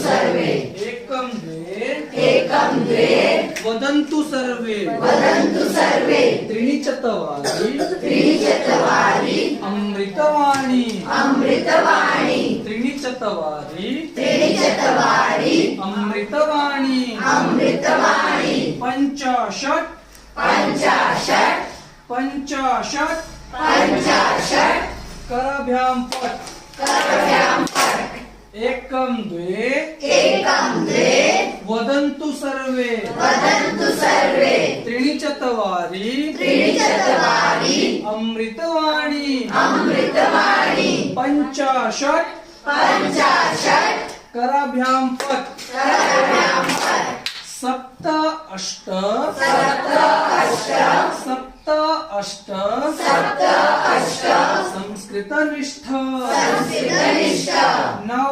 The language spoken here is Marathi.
सर्वे एकं द्वे वदन्तु सर्वे त्रीणि चत्वारि अमृतवाणी त्रीणि चत्वारि अमृतवाणी पंचाशत् कराभ्यां पठ एकं द्वे वदन्तु सर्वे त्रीणि चत्वारि अमृतवाणी पंचाशत् कराभ्यां पठ सप्त अष्ट संस्कृतनिष्ठ नव